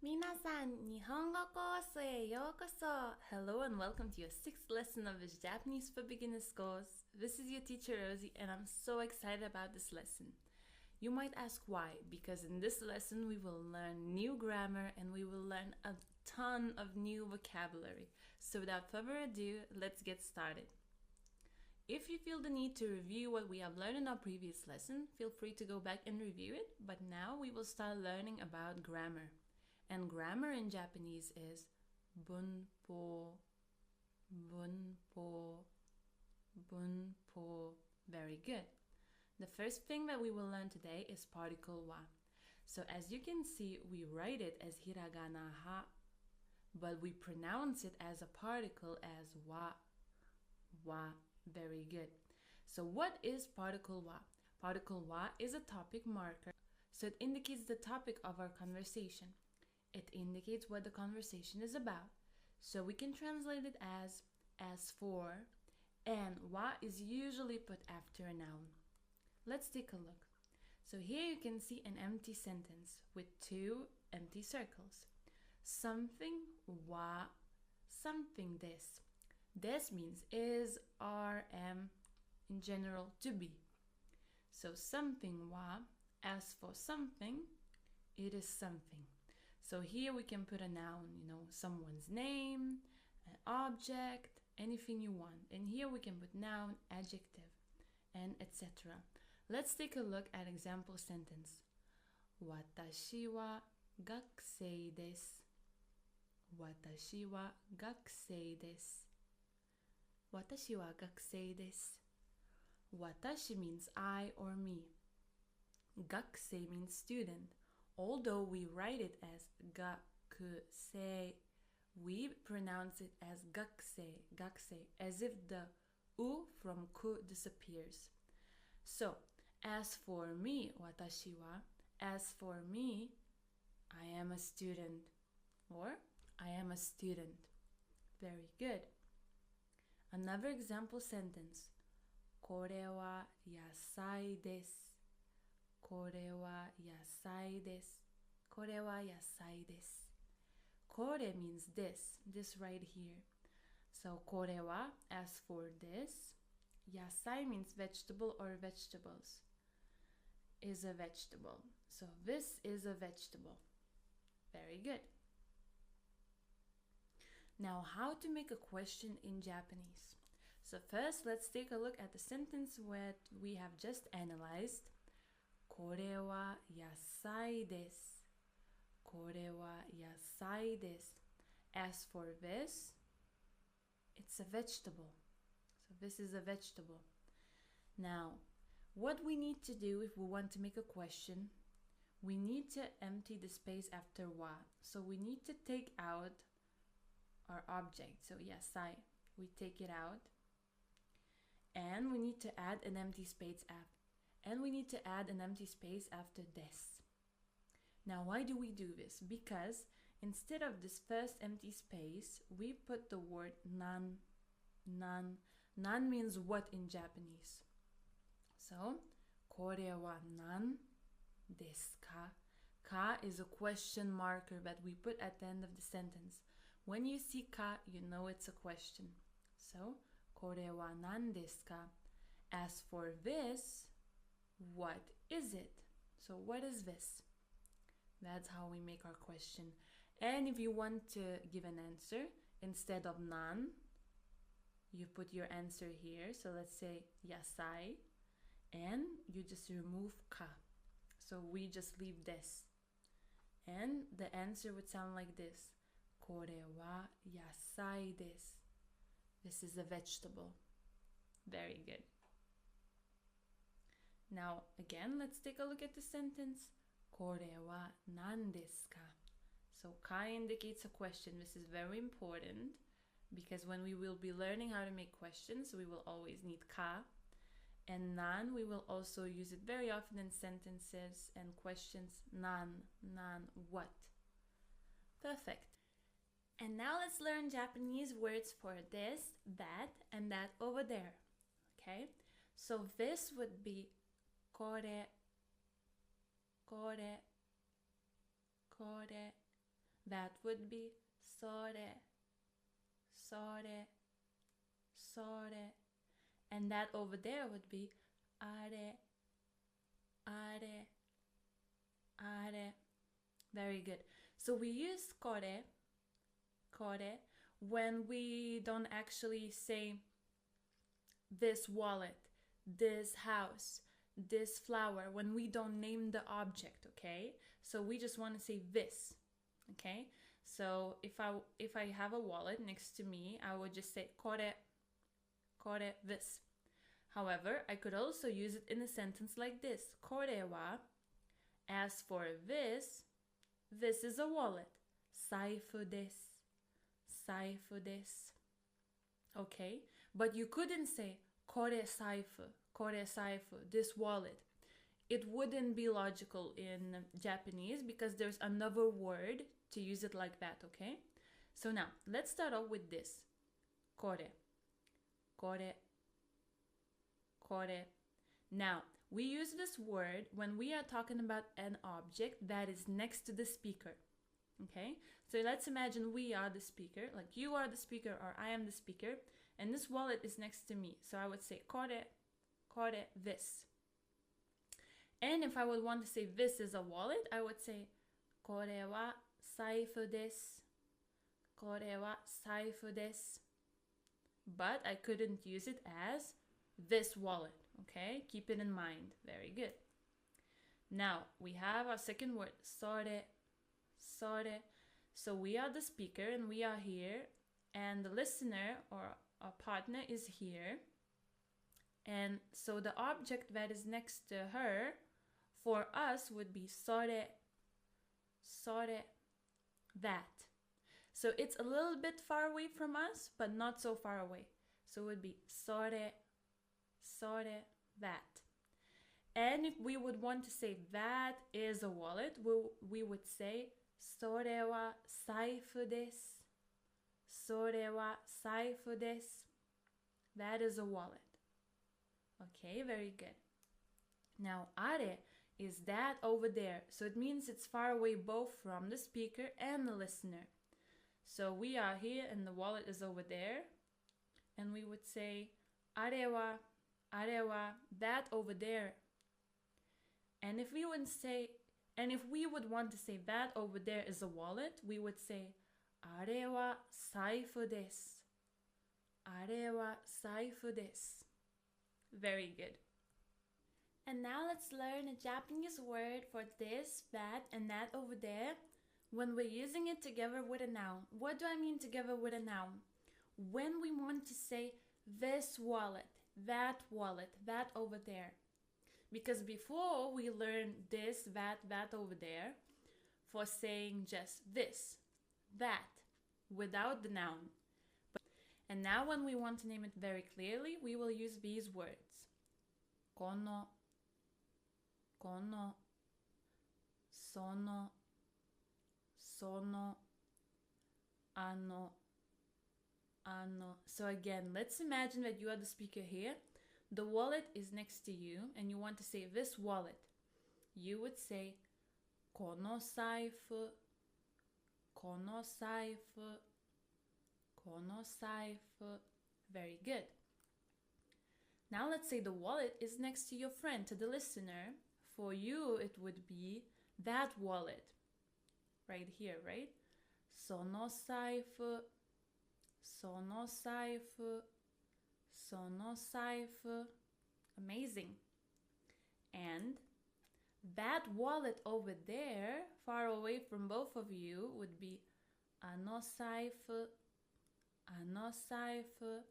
Minasan, Nihongo courseへようこそ. Hello and welcome to your 6th lesson of this Japanese for Beginners course. This is your teacher Rosie and I'm so excited about this lesson. You might ask why, because in this lesson we will learn new grammar and we will learn a ton of new vocabulary. So without further ado, let's get started. If you feel the need to review what we have learned in our previous lesson, feel free to go back and review it, but now we will start learning about grammar. And grammar in Japanese is bunpo, bunpo, bunpo. Very good. The first thing that we will learn today is particle wa. So as you can see, we write it as hiragana ha, but we pronounce it as a particle as wa, wa. Very good. So what is particle wa? Particle wa is a topic marker. So it indicates the topic of our conversation. It indicates what the conversation is about. So we can translate it as for, and wa is usually put after a noun. Let's take a look. So here you can see an empty sentence with two empty circles. Something wa, something this. This means is, are, am, in general, to be. So something wa, as for something, it is something. So here we can put a noun, someone's name, an object, anything you want. And here we can put noun, adjective, and etc. Let's take a look at example sentence. Watashi wa gakusei desu. Watashi wa gakusei desu. Watashi wa gakusei desu. Watashi means I or me. Gakusei means student. Although we write it as gakusei, we pronounce it as gakusei, gakusei, as if the u from ku disappears. So, as for me, watashi wa, as for me, I am a student, or I am a student. Very good. Another example sentence. Kore wa yasai desu. Kore wa yasai desu. Kore wa yasai desu. Kore means this right here. So kore wa, as for this. Yasai means vegetable or vegetables. Is a vegetable. So this is a vegetable. Very good. Now, how to make a question in Japanese. So first, let's take a look at the sentence that we have just analyzed. これは野菜です。これは野菜です。As for this, it's a vegetable. So this is a vegetable. Now, what we need to do if we want to make a question, we need to empty the space after wa. So we need to take out our object. So yasai, we take it out. And we need to add an empty space after. And we need to add an empty space after des. Now, why do we do this? Because instead of this first empty space, we put the word nan. Nan. Nan means what in Japanese? So, kore wa nan desu ka? Ka is a question marker that we put at the end of the sentence. When you see ka, you know it's a question. So, kore wa nan desu ka? As for this, what is it? So what is this? That's how we make our question. And if you want to give an answer, instead of nan, you put your answer here. So let's say yasai, and you just remove ka. So we just leave this. And the answer would sound like this. Kore wa yasai desu. This is a vegetable. Very good. Now, again, let's take a look at the sentence. Kore wa nan desu ka? So, ka indicates a question. This is very important because when we will be learning how to make questions, we will always need ka. And nan, we will also use it very often in sentences and questions. Nan, what? Perfect. And now let's learn Japanese words for this, that, and that over there. Okay? So this would be kore, kore, kore. That would be sore, sore, sore. And that over there would be are, are, are. Very good. So we use kore, kore, when we don't actually say this wallet, this house, this flower, when we don't name the object, okay? So we just want to say this, okay? So if I have a wallet next to me, I would just say kore, kore, this. However, I could also use it in a sentence like this. Kore wa, as for this is a wallet. Saifu desu, saifu desu. Okay? But you couldn't say kore saifu, this wallet. It wouldn't be logical in Japanese because there's another word to use it like that, okay? So now, let's start off with this. Kore, kore, kore. Now, we use this word when we are talking about an object that is next to the speaker, okay? So let's imagine we are the speaker, like you are the speaker or I am the speaker, and this wallet is next to me. So I would say kore, kore, this. And if I would want to say this is a wallet, I would say kore wa saifu desu, kore wa saifu desu. But I couldn't use it as this wallet, okay? Keep it in mind. Very good. Now we have our second word, sore, sore. So we are the speaker and we are here, and the listener or our partner is here. And so the object that is next to her for us would be sore, sore, that. So it's a little bit far away from us, but not so far away. So it would be sore, sore, that. And if we would want to say that is a wallet, we would say sore wa saifu desu, sore wa saifu desu. That is a wallet. Okay, very good. Now are is that over there. So it means it's far away both from the speaker and the listener. So we are here and the wallet is over there. And we would say are wa, that over there. And if we would want to say that over there is a wallet, we would say are wa saifu desu, are wa saifu desu. Very good. And now let's learn a Japanese word for this, that, and that over there when we're using it together with a noun. What do I mean together with a noun? When we want to say this wallet, that over there. Because before we learned this, that over there for saying just this, that, without the noun. And now when we want to name it very clearly, we will use these words. Kono, kono, sono, sono, ano, ano. So again, let's imagine that you are the speaker here. The wallet is next to you and you want to say this wallet. You would say kono saifu, kono saifu, kono saifu. Very good. Now let's say the wallet is next to your friend, to the listener. For you, it would be that wallet. Right here, right? Sono saifu, sono saifu, sono saifu. Amazing. And that wallet over there, far away from both of you, would be ano saifu, ano saifu,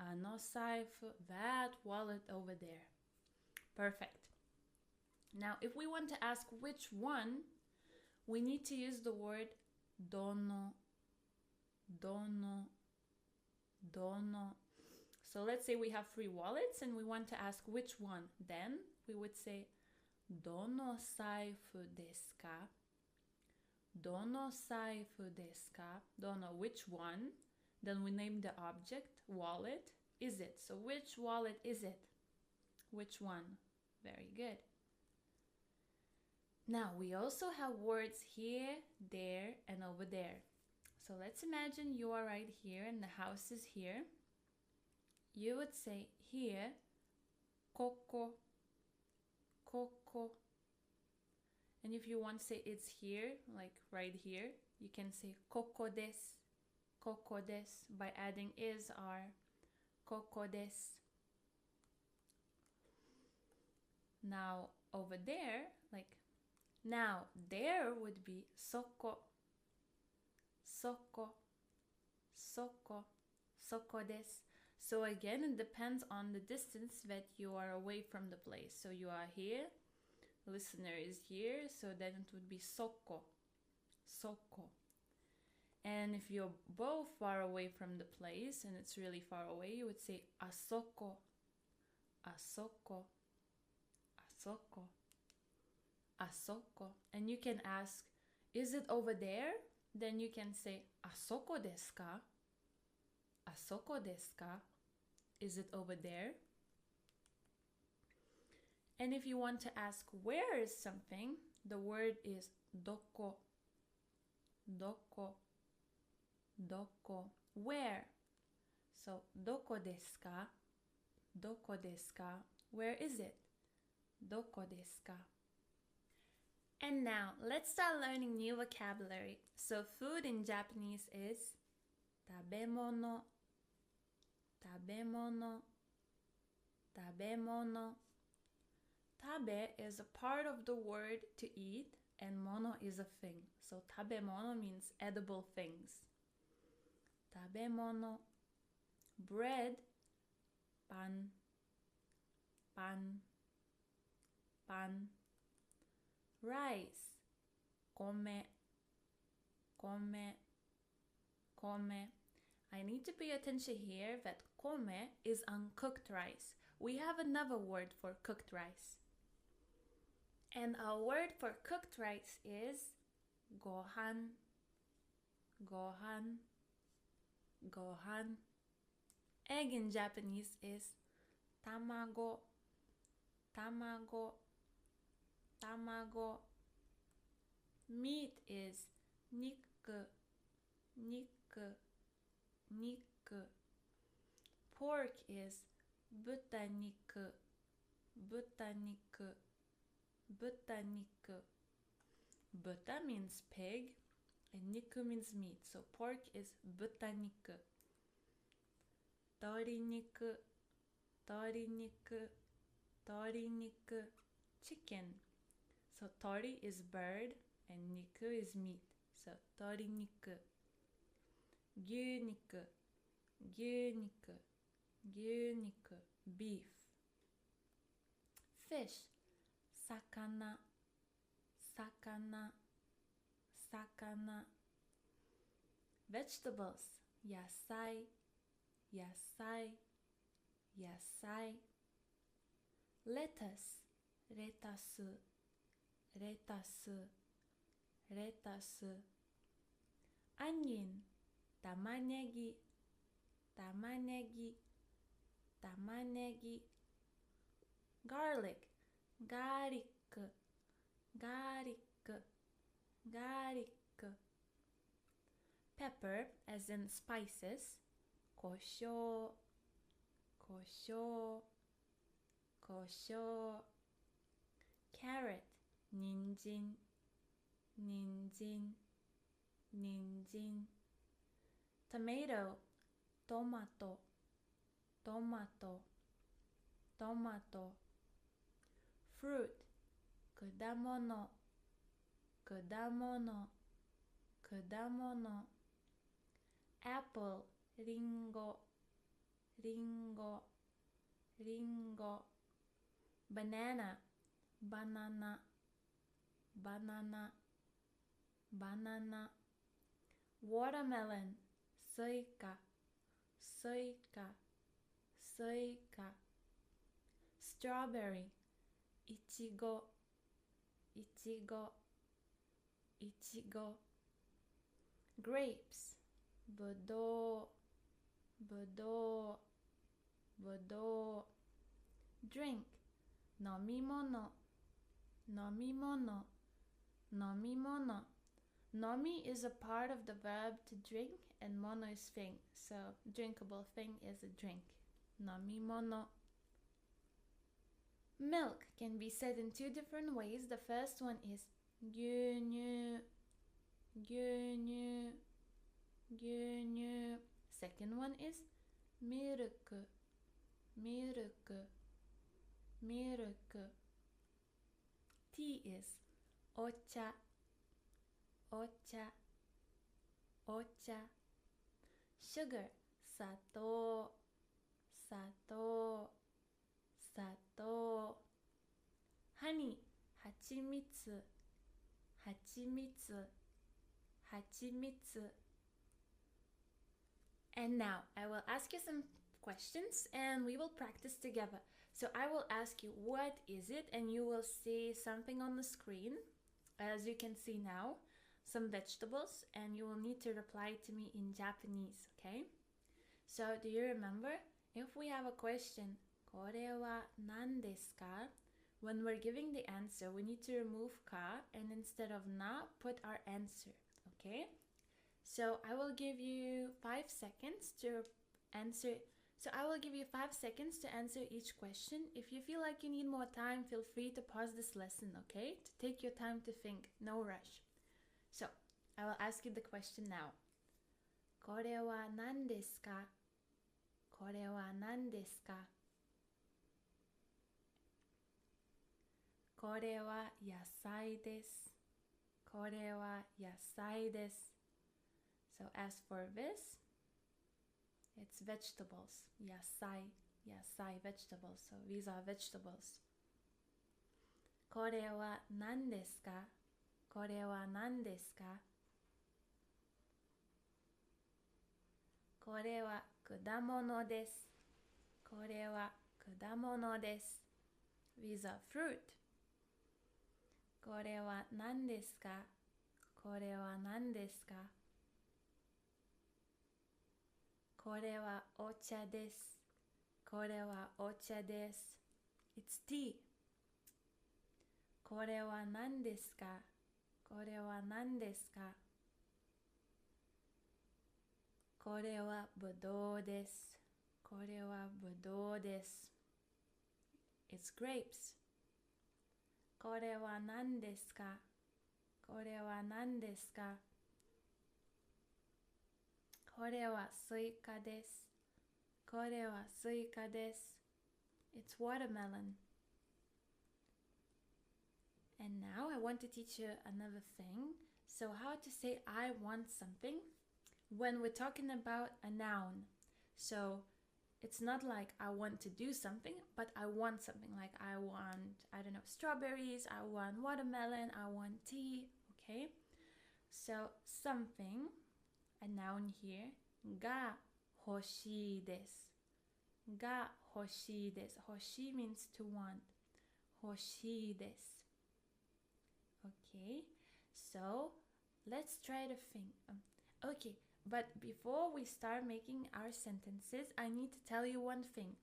ano saifu. That wallet over there. Perfect. Now, if we want to ask which one, we need to use the word dono, dono, dono. So let's say we have 3 wallets and we want to ask which one. Then we would say dono saifu desu ka? Dono saifu desu ka? Dono, which one? Then we name the object, wallet, is it? So which wallet is it? Which one? Very good. Now we also have words here, there, and over there. So let's imagine you are right here and the house is here. You would say here, koko, koko. And if you want to say it's here, like right here, you can say koko desu by adding is, are, koko desu. Now over there, like now there would be soko, soko, soko, soko desu. So again, it depends on the distance that you are away from the place. So you are here, listener is here, so then it would be soko, soko. And if you're both far away from the place and it's really far away, you would say asoko, asoko, asoko, asoko. And you can ask, is it over there? Then you can say asoko desu ka? Asoko desu ka? Is it over there? And if you want to ask where is something, the word is doko, doko, doko. Where? So doko desu ka? Doko desu ka? Where is it? Doko desu ka? And now let's start learning new vocabulary. So food in Japanese is tabemono, tabemono, tabemono. Tabe is a part of the word to eat and mono is a thing. So tabemono means edible things. Tabemono. Bread, pan, pan, pan. Rice, kome, kome, kome. I need to pay attention here that kome is uncooked rice. We have another word for cooked rice. And our word for cooked rice is gohan, gohan, gohan. Egg in Japanese is tamago, tamago, tamago. Meat is niku, niku, niku. Pork is butaniku, butaniku, butaniku. Buta means pig and niku means meat. So pork is butaniku. Toriniku, toriniku, toriniku. Chicken. So tori is bird and niku is meat. So toriniku. Gyuniku, gyuniku, gyuniku. Beef. Fish. Sakana, sakana, sakana. Vegetables. Yasai, yasai, yasai. Lettuce. Retasu, retasu, retasu. Onion. Tamanegi, tamanegi, tamanegi. Garlic. Garlic, garlic, garlic. Pepper, as in spices. Kosho, kosho, kosho. Carrot, ninjin, ninjin, ninjin. Tomato, tomato, tomato, tomato. Fruit, kudamono, kudamono, kudamono. Apple, ringo, ringo, ringo. Banana, banana, banana, banana. Watermelon, suika, suika, suika. Strawberry, ichigo, ichigo, ichigo. Grapes, budo, budo, budo. Drink, nomimono, nomimono, nomimono. Nomi is a part of the verb to drink, and mono is thing. So drinkable thing is a drink. Nomi mono. Milk can be said in two different ways. The first one is gyunyu, gyunyu, gyunyu. Second one is milk, milk, milk. Tea is ocha, ocha, ocha. Sugar, sato, sato, sato. Honey, hachimitsu, hachimitsu, hachimitsu. And now I will ask you some questions and we will practice together. So I will ask you what is it, and you will see something on the screen. As you can see now, some vegetables, and you will need to reply to me in Japanese, okay? So do you remember? If we have a question, これは何ですか? When we're giving the answer, we need to remove ka, and instead of na, put our answer, okay? So I will give you 5 seconds to answer. So I will give you 5 seconds to answer each question. If you feel like you need more time, feel free to pause this lesson, okay? To take your time to think, no rush. So I will ask you the question now. これは何ですか? これは何ですか? これは野菜です。これは野菜です。So as for this, it's vegetables. 野菜, 野菜, vegetables. So these are vegetables. これは何ですか? これは何ですか? これは果物です。これは果物です。These are fruit. これは何ですか? これは何ですか? これはお茶です。これはお茶です。It's tea. これは何ですか? これは何ですか? これはぶどうです。これはぶどうです。It's grapes. これは何ですか? これは何ですか? これはスイカです。これはスイカです。It's watermelon. And now I want to teach you another thing. So how to say I want something when we're talking about a noun. So it's not like I want to do something, but I want something. Like I want, I don't know, strawberries, I want watermelon, I want tea, okay? So something, a noun here, が欲しいです。が欲しいです。欲しい means to want. 欲しいです。Okay, so let's try to think. Okay, but before we start making our sentences, I need to tell you one thing.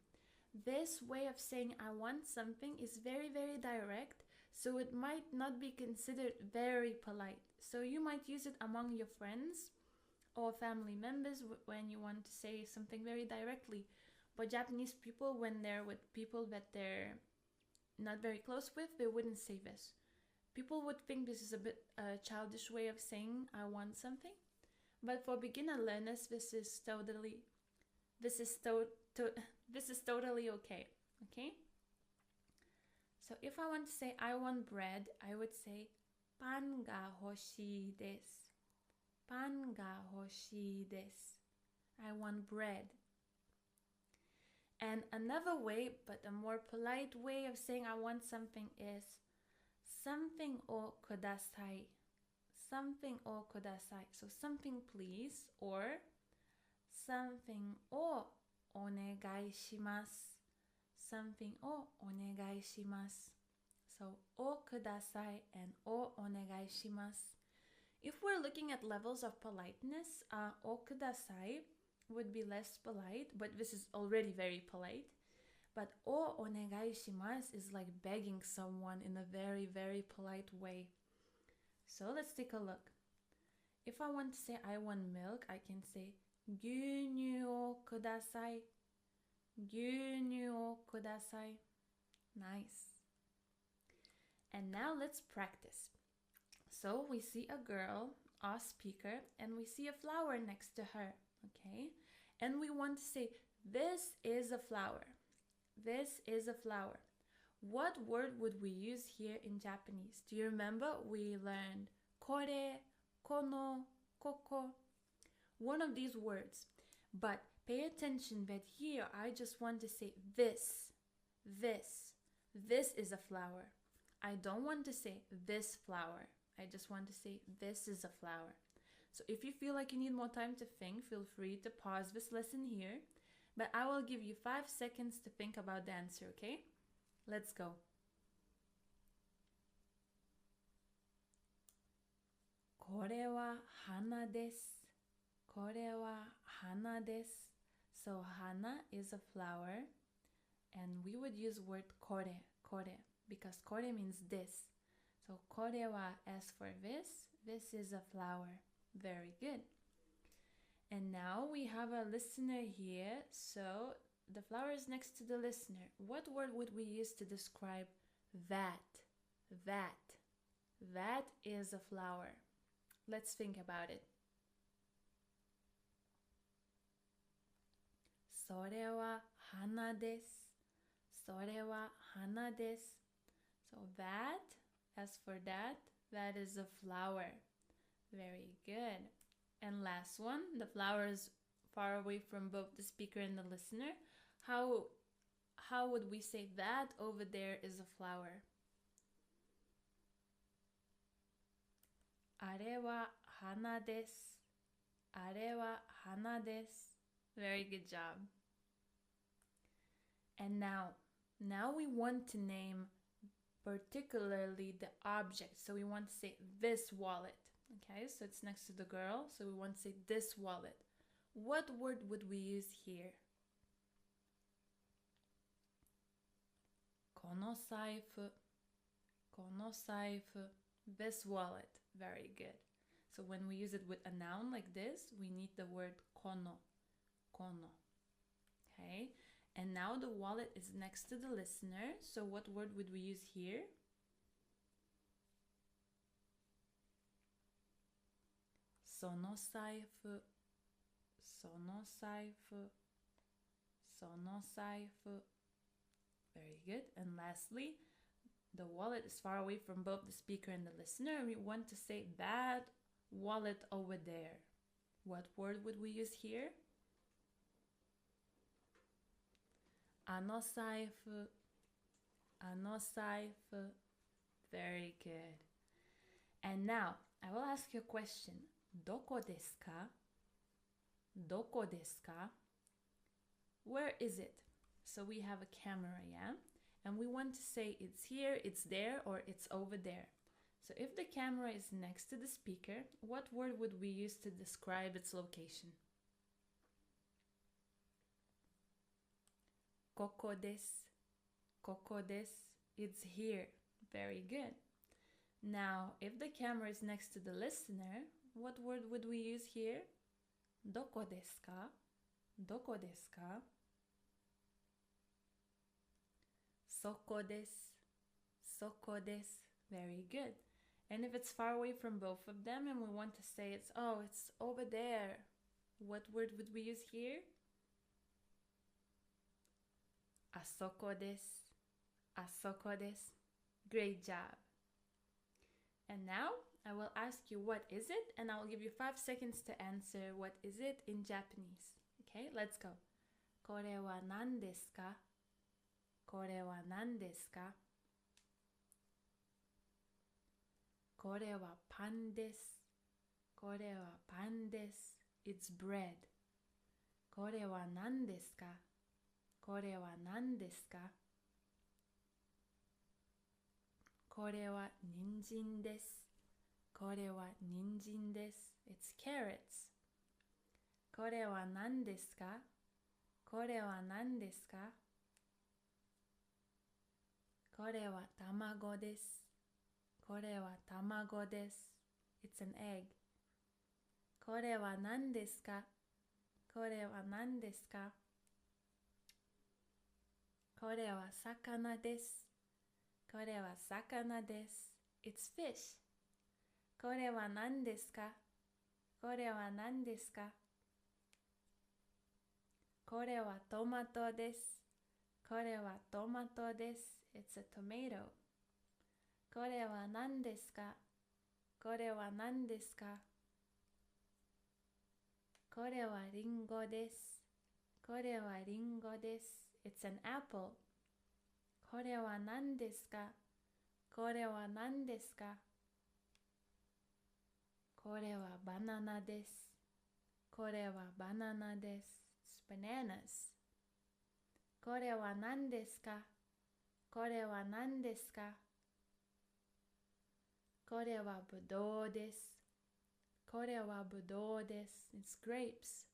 This way of saying I want something is very, very direct, so it might not be considered very polite. So you might use it among your friends or family members when you want to say something very directly. But Japanese people, when they're with people that they're not very close with, they wouldn't say this. People would think this is a bit childish way of saying I want something. But for beginner learners, this is totally okay. Okay? So if I want to say I want bread, I would say パンが欲しいです。パンが欲しいです。I want bread. And another way, but a more polite way of saying I want something is something o kudasai. Something o kudasai. So something please, or something o onegai shimasu. Something o onegai shimasu. So o kudasai and o onegai shimasu. If we're looking at levels of politeness, o kudasai would be less polite, but this is already very polite. But o onegai shimasu is like begging someone in a very, very polite way. So let's take a look. If I want to say I want milk, I can say 牛乳をください. 牛乳をください. Nice. And now let's practice. So we see a girl, a speaker, and we see a flower next to her, okay? And we want to say, this is a flower. This is a flower. What word would we use here in Japanese? Do you remember? We learned kore, kono, koko. One of these words. But pay attention that here I just want to say this. This. This is a flower. I don't want to say this flower. I just want to say this is a flower. So if you feel like you need more time to think, feel free to pause this lesson here. But I will give you 5 seconds to think about the answer, okay? Let's go. これは花です。これは花です. So hana is a flower, and we would use word kore, because kore means this. So kore wa as for this, this is a flower. Very good. And now we have a listener here, so the flower is next to the listener. What word would we use to describe that? That is a flower. Let's think about it. それは花です。それは花です. So that, as for that, that is a flower. Very good. And last one, the flower is far away from both the speaker and the listener. How would we say that over there is a flower? あれは花です。あれは花です. Very good job. And now we want to name particularly the object. So we want to say this wallet. Okay, so it's next to the girl. So we want to say this wallet. What word would we use here? この財布。この財布. This wallet. Very good. So when we use it with a noun like this, we need the word kono. Kono. Okay. And now the wallet is next to the listener. So what word would we use here? その財布。その財布。その財布. Very good. And lastly, the wallet is far away from both the speaker and the listener. We want to say that wallet over there. What word would we use here? あの財布。あの財布. Very good. And now, I will ask you a question. どこですか? どこですか? Where is it? So we have a camera, yeah? And we want to say it's here, it's there, or it's over there. So if the camera is next to the speaker, what word would we use to describe its location? ここです。ここです. It's here. Very good. Now, if the camera is next to the listener, what word would we use here? どこですか? どこですか? そこです。そこです. Very good. And if it's far away from both of them and we want to say it's over there, what word would we use here? あそこです。あそこです. Great job. And now I will ask you what is it, and I will give you 5 seconds to answer what is it in Japanese. Okay, let's go. これは何ですか? これは何ですか? これはパンです。これはパンです. It's bread. これは何ですか? これは何ですか? これは人参です。これは人参です。It's carrots. これは何ですか? これは何ですか? これは卵です。これは卵です。It's an egg. これは何ですか？これは何ですか？これは魚です。これは魚です。It's fish. これは何ですか？これは何ですか？これはトマトです。これはトマトです。It's a tomato. これは何ですか？これは何ですか？これはリンゴです。これはリンゴです。It's an apple. これは何ですか？これは何ですか？これはバナナです。これはバナナです。It's bananas. これは何ですか？これは何ですか？これはぶどうです。これはぶどうです。It's grapes.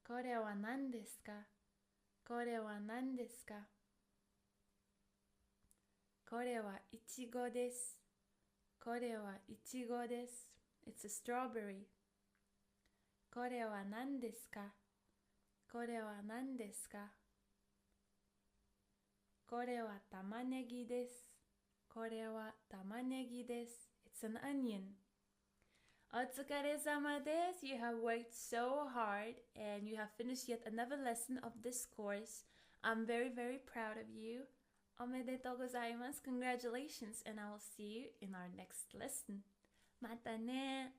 これは何ですか？これは何ですか？これはいちごです。これはいちごです。It's a strawberry. これは何ですか？これは何ですか？これは玉ねぎです。これは玉ねぎです。It's an onion. お疲れ様です。You have worked so hard and you have finished yet another lesson of this course. I'm very, very proud of you. おめでとうございます。Congratulations, and I will see you in our next lesson. またね。